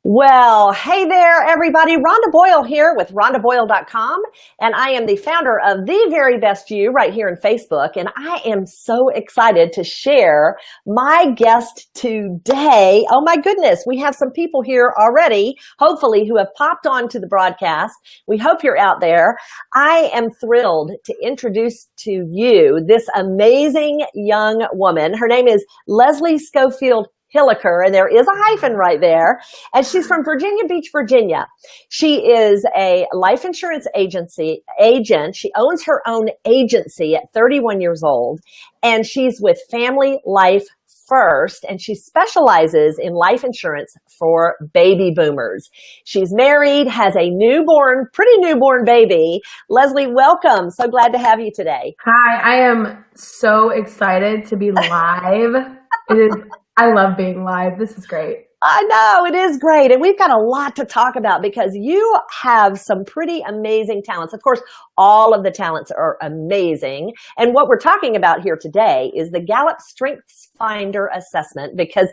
Well, hey there, everybody. Rhonda Boyle here with RhondaBoyle.com, and I am the founder of The Very Best You right here on Facebook, and I am so excited to share my guest today. Oh my goodness, we have some people here already, hopefully, who have popped on to the broadcast. We hope you're out there. I am thrilled to introduce to you this amazing young woman. Her name is Leslie Scofield-Hilliker, and there is a hyphen right there. And she's from Virginia Beach, Virginia. She is a life insurance agent. She owns her own agency at 31 years old, and she's with Family Life First, and she specializes in life insurance for baby boomers. She's married, has a pretty newborn baby. Leslie, welcome. So glad to have you today. Hi, I am so excited to be live. I love being live. This is great. I know, it is great. And we've got a lot to talk about because you have some pretty amazing talents. Of course, all of the talents are amazing. And what we're talking about here today is the Gallup Strengths Finder assessment, because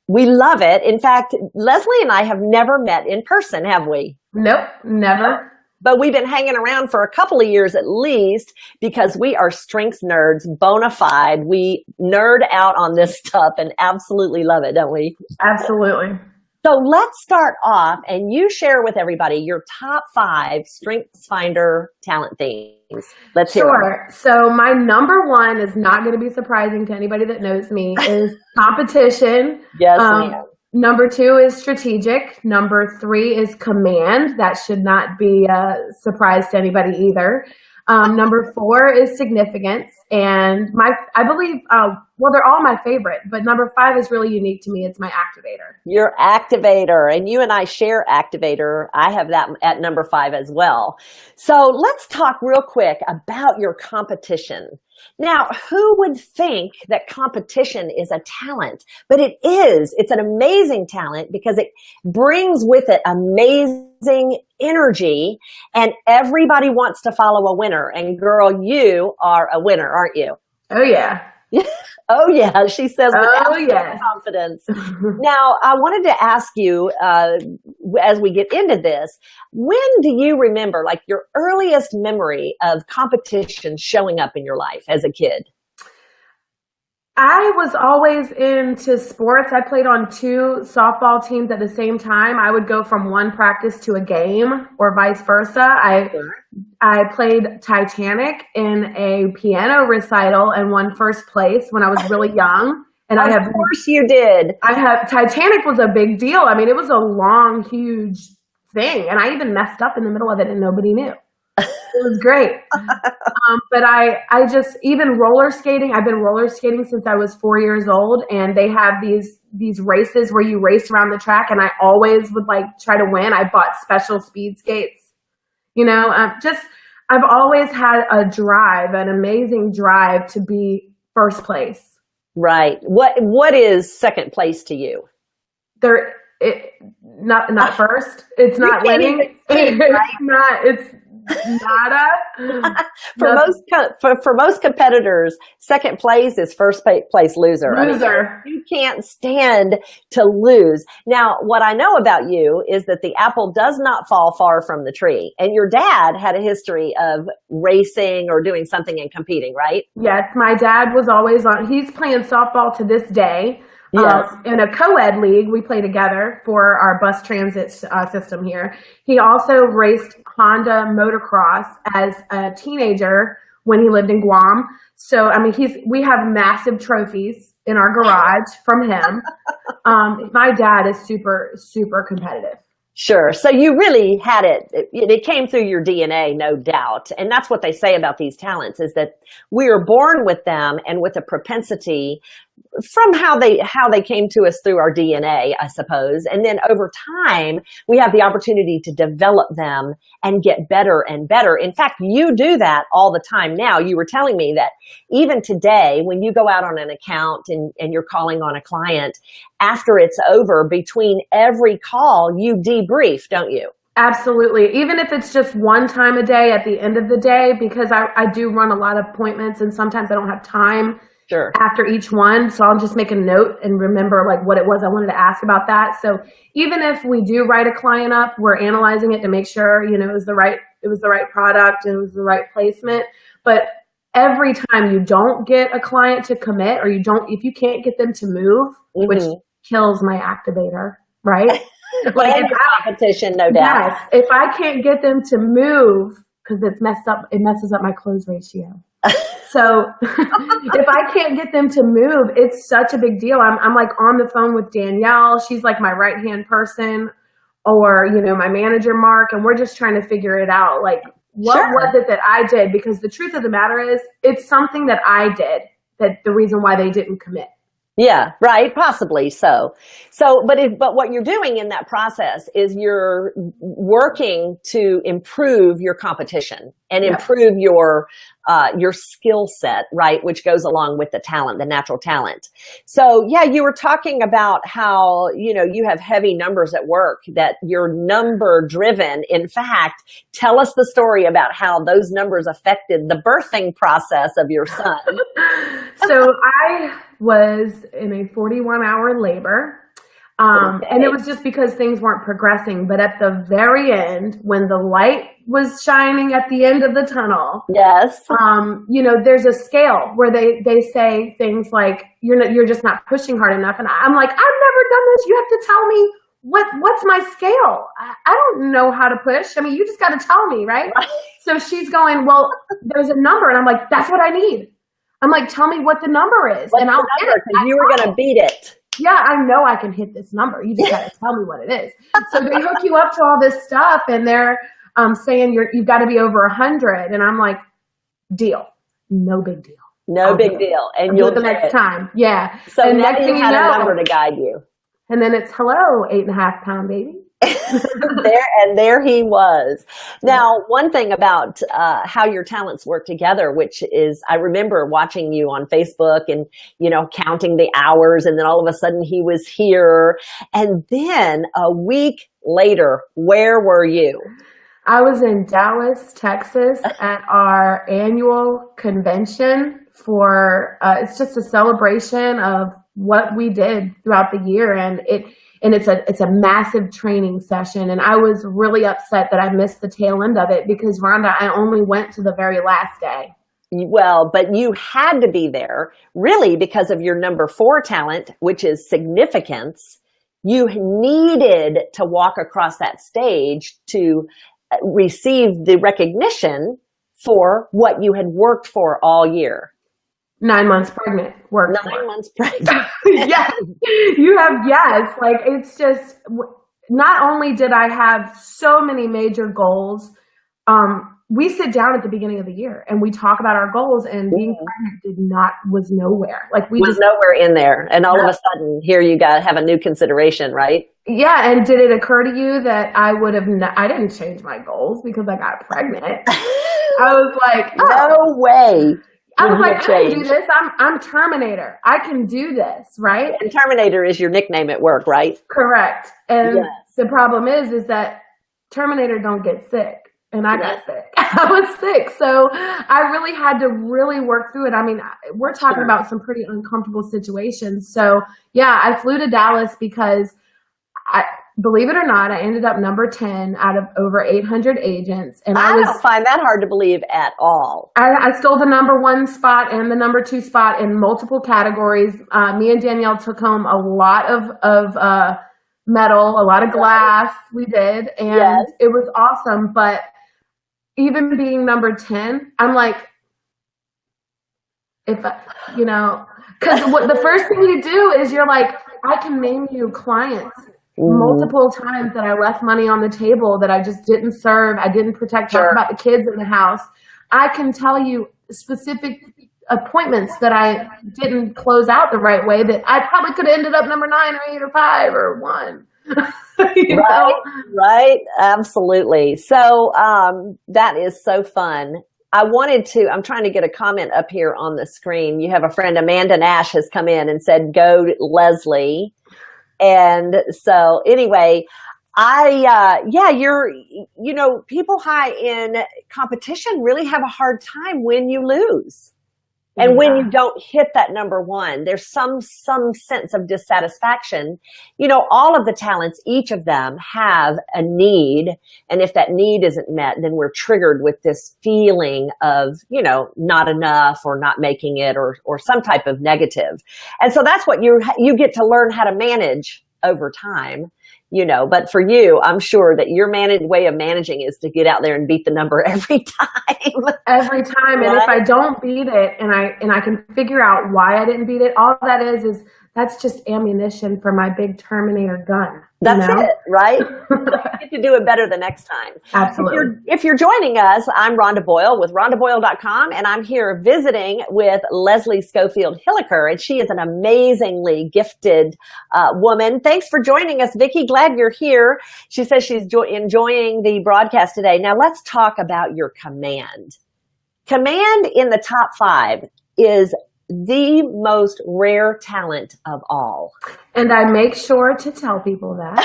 we love it. In fact, Leslie and I have never met in person, have we? Nope, never. But we've been hanging around for a couple of years at least because we are strengths nerds, bona fide. We nerd out on this stuff and absolutely love it, don't we? Absolutely. So let's start off, and you share with everybody your top 5 Strengths Finder talent themes. Let's hear Sure. So my number 1 is not going to be surprising to anybody that knows me, is competition. Yes, ma'am. Number 2 is strategic. Number 3 is command. That should not be a surprise to anybody either. Number 4 is significance. And I believe, they're all my favorite, but number 5 is really unique to me. It's my activator. Your activator, and you and I share activator. I have that at number 5 as well. So let's talk real quick about your competition. Now, who would think that competition is a talent? But it is. It's an amazing talent because it brings with it amazing energy, and everybody wants to follow a winner. And girl, you are a winner, aren't you? Oh, yeah. Oh, yeah, she says with yes. confidence. Now, I wanted to ask you, as we get into this, when do you remember, like, your earliest memory of competition showing up in your life as a kid? I was always into sports. I played on 2 softball teams at the same time. I would go from one practice to a game or vice versa. I played Titanic in a piano recital and won first place when I was really young. And of course you did. Titanic was a big deal. I mean, it was a long, huge thing. And I even messed up in the middle of it and nobody knew. It was great. But I just, even roller skating, I've been roller skating since I was 4 years old, and they have these races where you race around the track, and I always would try to win. I bought special speed skates, I've always had a drive, an amazing drive to be first place. Right. What is second place to you? Not first. It's not winning. It's nada. For most competitors, second place is first place loser. Loser. You can't stand to lose. Now, what I know about you is that the apple does not fall far from the tree. And your dad had a history of racing or doing something and competing, right? Yes, my dad was always on. He's playing softball to this day. Yes. In a co-ed league, we play together for our bus transit system here. He also raced Honda motocross as a teenager when he lived in Guam. So, I mean, we have massive trophies in our garage from him. My dad is super, super competitive. Sure. So you really had it. It came through your DNA, no doubt. And that's what they say about these talents, is that we are born with them and with a propensity from how they came to us through our DNA, I suppose. And then over time, we have the opportunity to develop them and get better and better. In fact, you do that all the time now. You were telling me that even today, when you go out on an account and you're calling on a client, after it's over, between every call, you debrief, don't you? Absolutely. Even if it's just one time a day at the end of the day, because I do run a lot of appointments and sometimes I don't have time Sure. after each one. So I'll just make a note and remember like what it was I wanted to ask about that. So even if we do write a client up, we're analyzing it to make sure, you know, it was the right product, it was the right placement. But every time you don't get a client to commit, or if you can't get them to move, which kills my activator, right? Like in competition, no doubt. Yes. If I can't get them to move, because it messes up my close ratio. So if I can't get them to move, it's such a big deal. I'm like on the phone with Danielle. She's like my right-hand person, or, you know, my manager, Mark, and we're just trying to figure it out. Like, what was it that I did? Because the truth of the matter is, it's something that I did that the reason why they didn't commit. Yeah, right. Possibly so. But what you're doing in that process is you're working to improve your competition and improve your skill set, right? Which goes along with the talent, the natural talent. So yeah, you were talking about how, you know, you have heavy numbers at work, that you're number driven. In fact, tell us the story about how those numbers affected the birthing process of your son. So I was in a 41-hour labor. And it was just because things weren't progressing. But at the very end, when the light was shining at the end of the tunnel, yes, you know, there's a scale where they say things like, you're just not pushing hard enough. And I'm like, I've never done this. You have to tell me what's my scale. I don't know how to push. I mean, you just got to tell me, right? So she's going, well, there's a number. And I'm like, that's what I need. I'm like, tell me what the number is. And I'll get it, because you were going to beat it. Yeah, I know I can hit this number. You just got to tell me what it is. So they hook you up to all this stuff, and they're saying you've got to be over 100. And I'm like, deal. No big deal. No big deal. And you'll do it the next time. Yeah. So now you had a number to guide you. And then it's, hello, 8.5-pound baby. there he was. Now, one thing about how your talents work together, which is, I remember watching you on Facebook and, you know, counting the hours, and then all of a sudden he was here. And then a week later, where were you? I was in Dallas, Texas at our annual convention for, it's just a celebration of what we did throughout the year. And it's a massive training session. And I was really upset that I missed the tail end of it, because Rhonda, I only went to the very last day. Well, but you had to be there really because of your number 4 talent, which is significance. You needed to walk across that stage to receive the recognition for what you had worked for all year. 9 months pregnant. 9 months pregnant. Yes. You have, yes. Like, it's just, not only did I have so many major goals, we sit down at the beginning of the year and we talk about our goals, and being pregnant was nowhere. Like, was nowhere in there. And all of a sudden, here you have a new consideration, right? Yeah. And did it occur to you that I would have, I didn't change my goals because I got pregnant. I was like, no way. I was like, I can do this. I'm Terminator. I can do this, right? And Terminator is your nickname at work, right? Correct. And the problem is that Terminator don't get sick. And I got sick. I was sick. So I really had to work through it. I mean, we're talking about some pretty uncomfortable situations. So yeah, I flew to Dallas because believe it or not, I ended up number 10 out of over 800 agents. And I don't find that hard to believe at all. I stole the number 1 spot and the number 2 spot in multiple categories. Me and Danielle took home a lot of metal, a lot of glass. We did. And it was awesome. But even being number 10, I'm like, because the first thing you do is you're like, I can name you clients multiple times that I left money on the table that I just didn't serve. I didn't protect, talk about the kids in the house. I can tell you specific appointments that I didn't close out the right way that I probably could have ended up number 9 or 8 or 5 or 1. Right. Absolutely. So that is so fun. I'm trying to get a comment up here on the screen. You have a friend, Amanda Nash, has come in and said, go Leslie. And so anyway, people high in competition really have a hard time when you lose. And when you don't hit that number one, there's some sense of dissatisfaction. You know, all of the talents, each of them have a need. And if that need isn't met, then we're triggered with this feeling of, you know, not enough or not making it or some type of negative. And so that's what you get to learn how to manage over time. You know, but for you, I'm sure that your way of managing is to get out there and beat the number every time. Every time. Right? And if I don't beat it and I can figure out why I didn't beat it, all that is that's just ammunition for my big Terminator gun. That's it, right? You get to do it better the next time. Absolutely. If you're joining us, I'm Rhonda Boyle with RhondaBoyle.com, and I'm here visiting with Leslie Scofield-Hilliker, and she is an amazingly gifted woman. Thanks for joining us, Vicki. Glad you're here. She says she's enjoying the broadcast today. Now let's talk about your command. Command in the top 5 is the most rare talent of all. And I make sure to tell people that.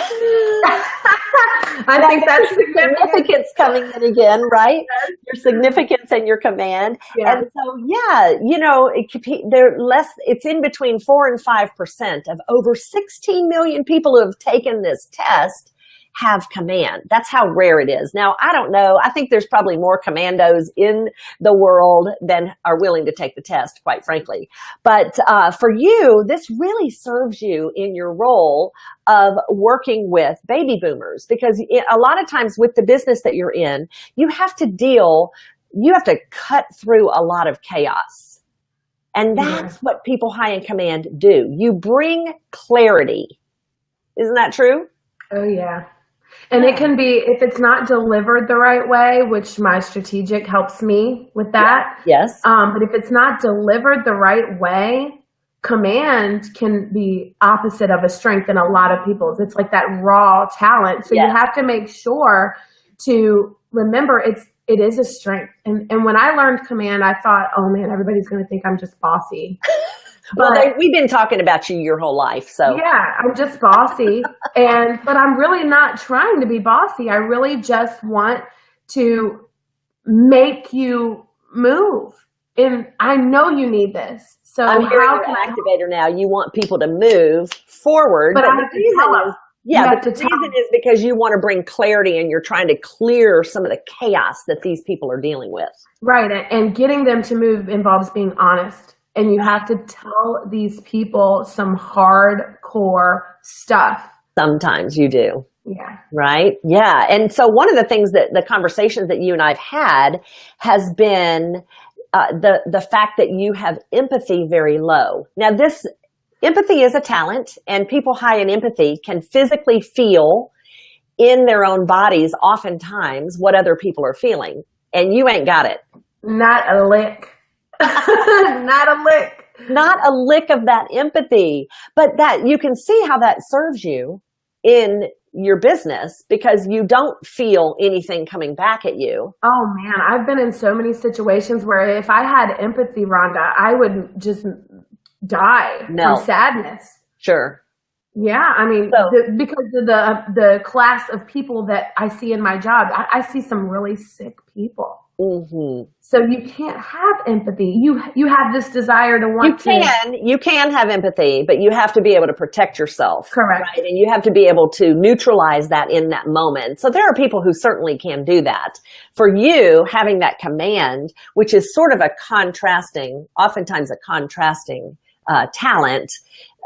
I think that's significance coming in again, right? Yes. Your significance and your command. Yeah. And so, yeah, you know, it's in between 4 and 5% of over 16 million people who have taken this test have command. That's how rare it is. Now, I don't know. I think there's probably more commandos in the world than are willing to take the test, quite frankly. But for you, this really serves you in your role of working with baby boomers, because a lot of times with the business that you're in, you have to cut through a lot of chaos. And that's what people high in command do. You bring clarity. Isn't that true? Oh, yeah. And it can be, if it's not delivered the right way, which my strategic helps me with that. Yes. But if it's not delivered the right way, command can be opposite of a strength in a lot of people's. It's like that raw talent. So you have to make sure to remember it is a strength. And when I learned command, I thought, oh man, everybody's going to think I'm just bossy. Well, we've been talking about you your whole life, so. Yeah, I'm just bossy, but I'm really not trying to be bossy. I really just want to make you move, and I know you need this. So I'm hearing an activator now. You want people to move forward, but the reason is because you want to bring clarity, and you're trying to clear some of the chaos that these people are dealing with. Right, and getting them to move involves being honest. And you have to tell these people some hardcore stuff. Sometimes you do. Yeah. Right? Yeah. And so one of the things that the conversations that you and I've had has been the fact that you have empathy very low. Now, this empathy is a talent, and people high in empathy can physically feel in their own bodies oftentimes what other people are feeling. And you ain't got it. Not a lick. Not a lick. Not a lick of that empathy. But that you can see how that serves you in your business, because you don't feel anything coming back at you. Oh man, I've been in so many situations where if I had empathy, Rhonda, I would just die from sadness. Sure. Yeah, I mean, because of the class of people that I see in my job, I see some really sick people. Mm-hmm. So you can't have empathy. You have this desire to want You can have empathy, but you have to be able to protect yourself. Correct. Right? And you have to be able to neutralize that in that moment. So there are people who certainly can do that. For you, having that command, which is sort of oftentimes a contrasting talent,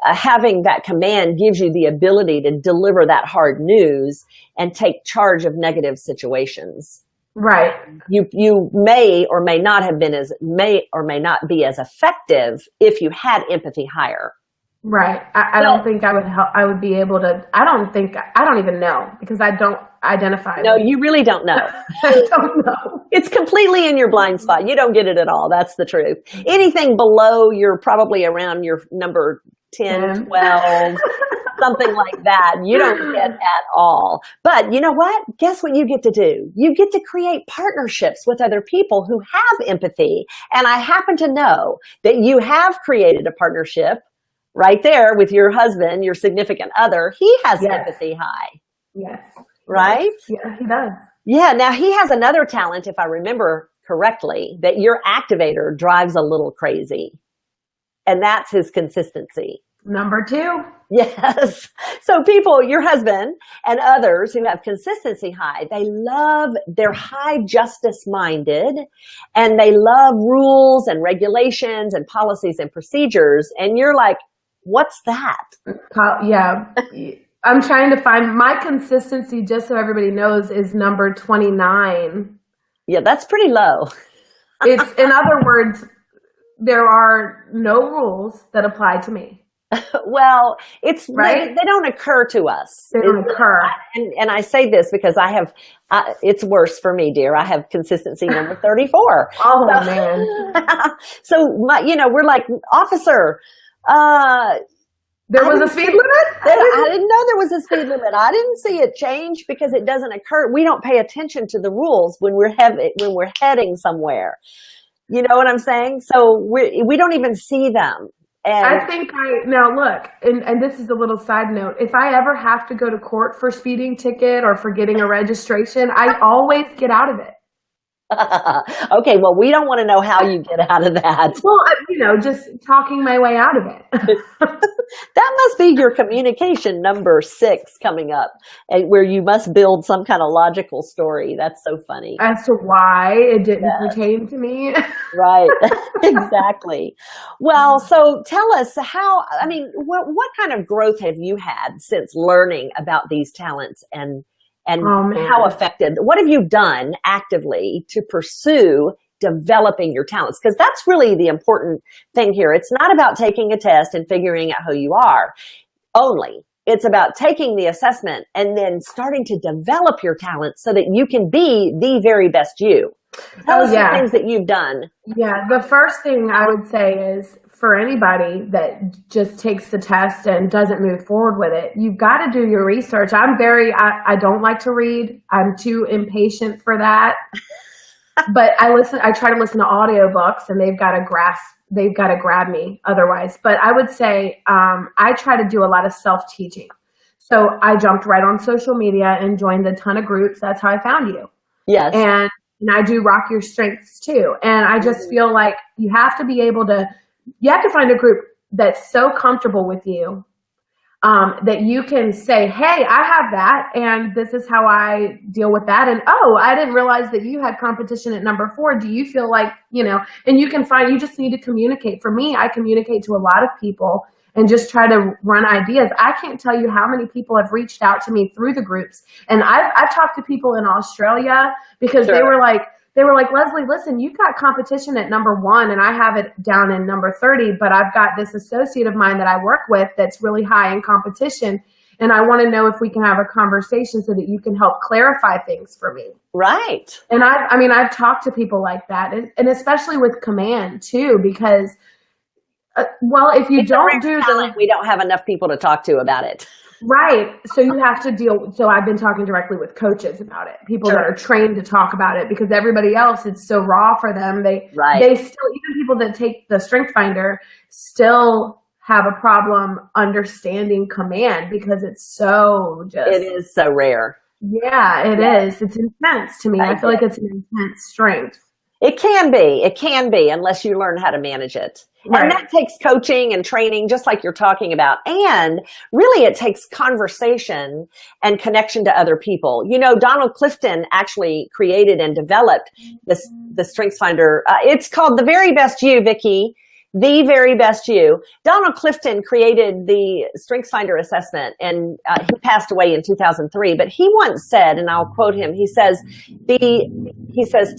having that command gives you the ability to deliver that hard news and take charge of negative situations. Right. You may or may not be as effective if you had empathy higher. Right. I don't think I would help. I would be able to. I don't even know, because I don't identify. No, you really don't know. I don't know. It's completely in your blind spot. You don't get it at all. That's the truth. Anything below, you're probably around your number 10, 12, something like that. You don't get at all. But you know what? Guess what you get to do? You get to create partnerships with other people who have empathy. And I happen to know that you have created a partnership right there with your husband, your significant other. He has empathy high. Yes. Right? Yeah, he does. Yeah. Now he has another talent, if I remember correctly, that your activator drives a little crazy. And that's his consistency. Number 2. Yes. So people, your husband and others who have consistency high, they're high justice minded, and they love rules and regulations and policies and procedures. And you're like, what's that? Yeah. I'm trying to find my consistency, just so everybody knows, is number 29. Yeah, that's pretty low. It's, in other words, there are no rules that apply to me. Well, it's right. They don't occur to us. They don't occur. And I say this because it's worse for me, dear. I have consistency number 34. Oh, man. So, we're like, officer, there was a speed limit? I didn't know there was a speed limit. I didn't see it change because it doesn't occur. We don't pay attention to the rules when we're heading somewhere. You know what I'm saying? So we don't even see them. And I think now look, and this is a little side note. If I ever have to go to court for speeding ticket or for getting a registration, I always get out of it. Okay, well, we don't want to know how you get out of that. Well, just talking my way out of it. That must be your communication number 6 coming up, where you must build some kind of logical what That's so funny. As to why it didn't pertain to me. Right, exactly. Well, so tell us what kind of growth have you had since learning about these talents and how affected, what have you done actively to pursue developing your talents? Because that's really the important thing here. It's not about taking a test and figuring out who you are only. It's about taking the assessment and then starting to develop your talents so that you can be the very best you. Tell us the things that you've done. Yeah, the first thing I would say is, for anybody that just takes the test and doesn't move forward with it, you've got to do your research. I don't like to read. I'm too impatient for that. But I try to listen to audiobooks, and they've got to grab me otherwise. But I would say I try to do a lot of self-teaching. So I jumped right on social media and joined a ton of groups. That's how I found you. Yes. And I do Rock Your Strengths too. And I just feel like you have to find a group that's so comfortable with you that you can say, hey, I have that, and this is how I deal with that. And, I didn't realize that you had competition at number 4. Do you feel like, and you just need to communicate. For me, I communicate to a lot of people and just try to run ideas. I can't tell you how many people have reached out to me through the groups. And I've talked to people in Australia because they were like, Leslie, listen, you've got competition at number 1, and I have it down in number 30, but I've got this associate of mine that I work with that's really high in competition, and I want to know if we can have a conversation so that you can help clarify things for me. Right. And I've talked to people like that, and especially with command too, because if you don't do talent, we don't have enough people to talk to about it. Right. So you have to so I've been talking directly with coaches about it, people that are trained to talk about it, because everybody else, it's so raw for them. They still, even people that take the Strength Finder still have a problem understanding command because it's so it is so rare. Yeah, it is. It's intense to me. I feel like it's an intense strength. It can be, unless you learn how to manage it. Right. And that takes coaching and training, just like you're talking about. And really, it takes conversation and connection to other people. Donald Clifton actually created and developed the Strengths Finder. It's called The Very Best You, Vicki. The Very Best You. Donald Clifton created the Strengths Finder assessment, and he passed away in 2003. But he once said, and I'll quote him, he says,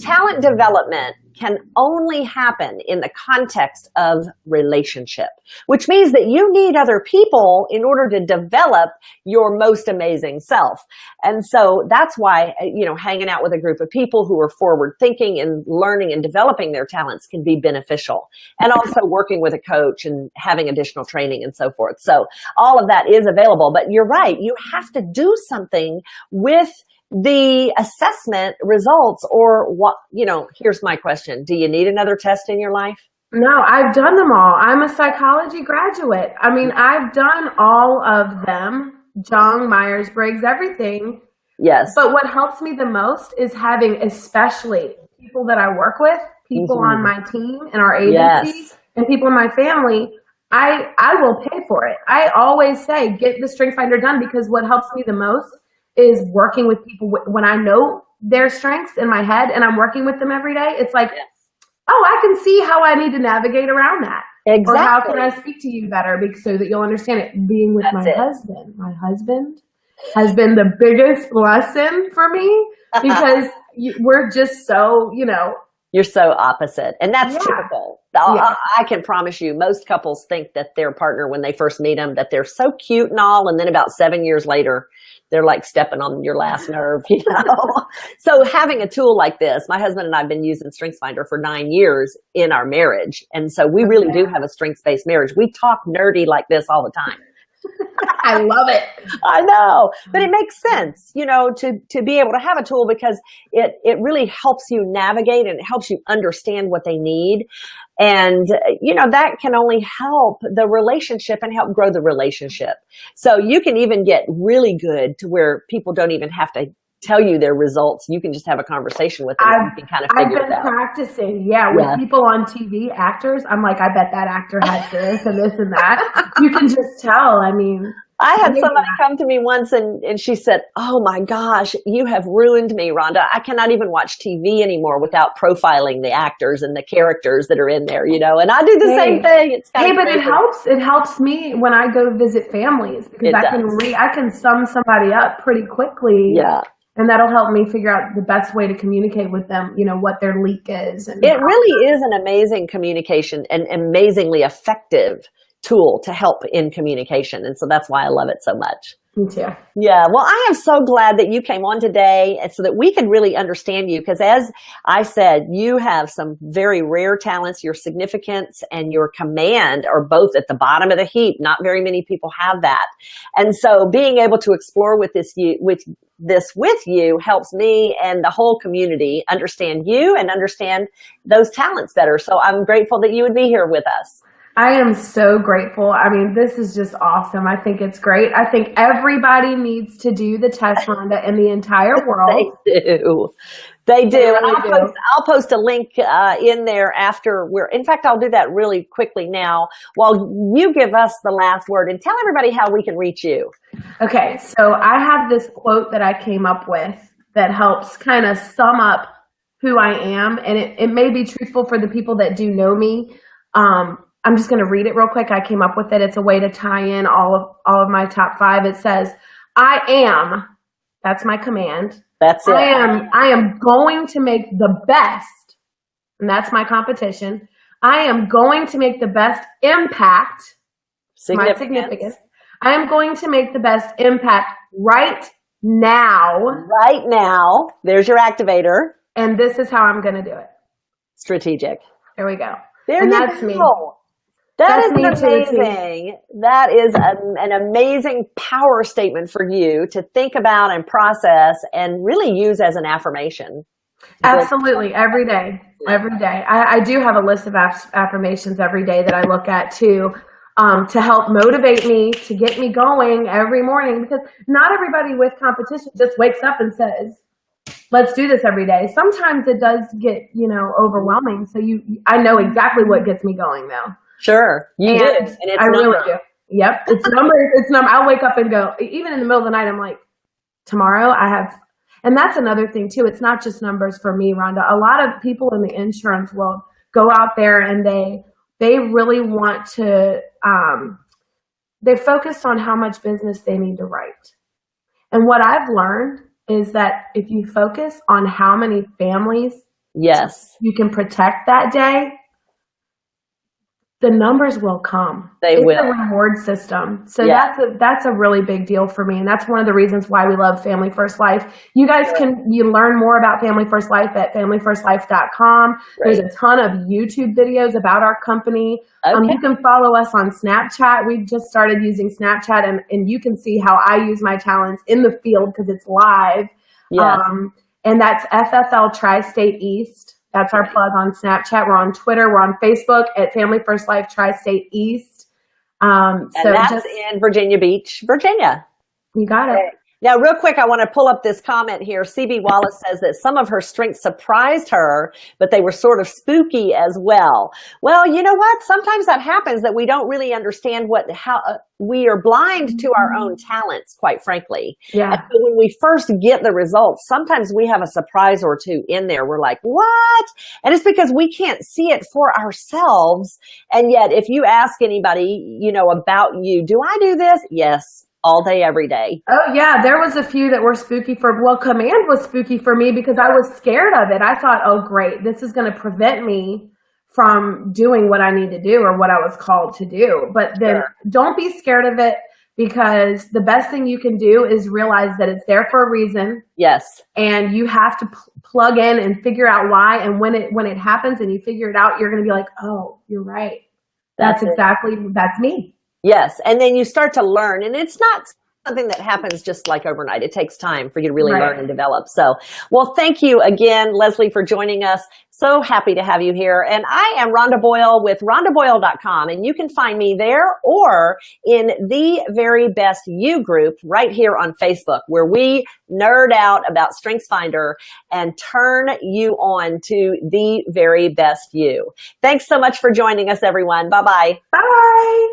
talent development can only happen in the context of relationship, which means that you need other people in order to develop your most amazing self. And so that's why, hanging out with a group of people who are forward thinking and learning and developing their talents can be beneficial. And also working with a coach and having additional training and so forth. So all of that is available, but you're right. You have to do something with the assessment results, or what, here's my question. Do you need another test in your life? No, I've done them all. I'm a psychology graduate. I've done all of them, Jung, Myers-Briggs, everything. Yes. But what helps me the most is having, especially people that I work with, people on my team and our agency, Yes. and people in my family, I will pay for it. I always say, get the Strength Finder done, because what helps me the most is working with people when I know their strengths in my head and I'm working with them every day. It's like, oh, I can see how I need to navigate around that. Exactly. Or how can I speak to you better so that you'll understand it. Being with my husband has been the biggest lesson for me, because we're just so, You're so opposite. And that's typical. I can promise you, most couples think that their partner, when they first meet them, that they're so cute and all. And then about 7 years later, they're like stepping on your last nerve, So having a tool like this, my husband and I have been using StrengthsFinder for 9 years in our marriage. And so we really do have a strengths-based marriage. We talk nerdy like this all the time. I love it. I know, but it makes sense, to be able to have a tool, because it really helps you navigate and it helps you understand what they need. And, that can only help the relationship and help grow the relationship. So you can even get really good to where people don't even have to tell you their results. You can just have a conversation with them and you can kind of figure it out. I've been practicing, with people on TV, actors. I'm like, I bet that actor has this and this and that. You can just tell. I mean, I had somebody come to me once and she said, oh my gosh, you have ruined me, Rhonda. I cannot even watch TV anymore without profiling the actors and the characters that are in there, and I do the same thing. It's kind of crazy. But it helps me when I go visit families, because I can sum somebody up pretty quickly. Yeah. And that'll help me figure out the best way to communicate with them, what their leak is. And it really is an amazing communication and amazingly effective tool to help in communication. And so that's why I love it so much. Me too. Yeah. Well, I am so glad that you came on today so that we could really understand you. Because as I said, you have some very rare talents. Your significance and your command are both at the bottom of the heap. Not very many people have that. And so being able to explore with this with you helps me and the whole community understand you and understand those talents better. So I'm grateful that you would be here with us. I am so grateful. I mean, this is just awesome. I think it's great. I think everybody needs to do the test, Rhonda, in the entire world. They do. And I'll post a link in there after in fact, I'll do that really quickly now while you give us the last word and tell everybody how we can reach you. Okay. So I have this quote that I came up with that helps kind of sum up who I am. And it may be truthful for the people that do know me. I'm just going to read it real quick. I came up with it. It's a way to tie in all of my top 5. It says, I am, that's my command. That's it. I am going to make the best, and that's my competition. I am going to make the best impact, my significance. I am going to make the best impact right now. Right now. There's your activator. And this is how I'm going to do it. Strategic. There we go. And that's me. That is amazing. That is an amazing power statement for you to think about and process and really use as an affirmation. Absolutely. Every day. Every day. I do have a list of affirmations every day that I look at too, to help motivate me, to get me going every morning, because not everybody with competition just wakes up and says, let's do this every day. Sometimes it does get, overwhelming. So I know exactly what gets me going though. Sure, you do. And it's really do. Yep, it's numbers. It's numbers. I'll wake up and go, even in the middle of the night, I'm like, tomorrow I have, and that's another thing too. It's not just numbers for me, Rhonda. A lot of people in the insurance world go out there and they really want to, they're focused on how much business they need to write. And what I've learned is that if you focus on how many families you can protect that day, the numbers will come. It's a reward system. So that's a really big deal for me. And that's one of the reasons why we love Family First Life. You guys you learn more about Family First Life at familyfirstlife.com. There's a ton of YouTube videos about our company. You can follow us on Snapchat. We just started using Snapchat and you can see how I use my talents in the field because it's live. Yes. And that's FFL Tri-State East. That's our plug on Snapchat. We're on Twitter. We're on Facebook at Family First Life Tri-State East. And that's in Virginia Beach, Virginia. You got it. Now, real quick, I want to pull up this comment here. CB Wallace says that some of her strengths surprised her, but they were sort of spooky as well. Well, you know what? Sometimes that happens, that we don't really understand how we are blind to our own talents, quite frankly. Yeah. And so when we first get the results, sometimes we have a surprise or two in there. We're like, what? And it's because we can't see it for ourselves. And yet, if you ask anybody, about you, do I do this? Yes. All day, every day. Oh, yeah. There was a few that were spooky command was spooky for me because I was scared of it. I thought, oh, great, this is going to prevent me from doing what I need to do or what I was called to do. But then Don't be scared of it, because the best thing you can do is realize that it's there for a reason. Yes. And you have to plug in and figure out why. And when it happens and you figure it out, you're going to be like, oh, you're right. That's me. Yes. And then you start to learn, and it's not something that happens just like overnight. It takes time for you to really learn and develop. So, well, thank you again, Leslie, for joining us. So happy to have you here. And I am Rhonda Boyle with RhondaBoyle.com, and you can find me there or in the Very Best You group right here on Facebook, where we nerd out about StrengthsFinder and turn you on to the very best you. Thanks so much for joining us, everyone. Bye-bye. Bye.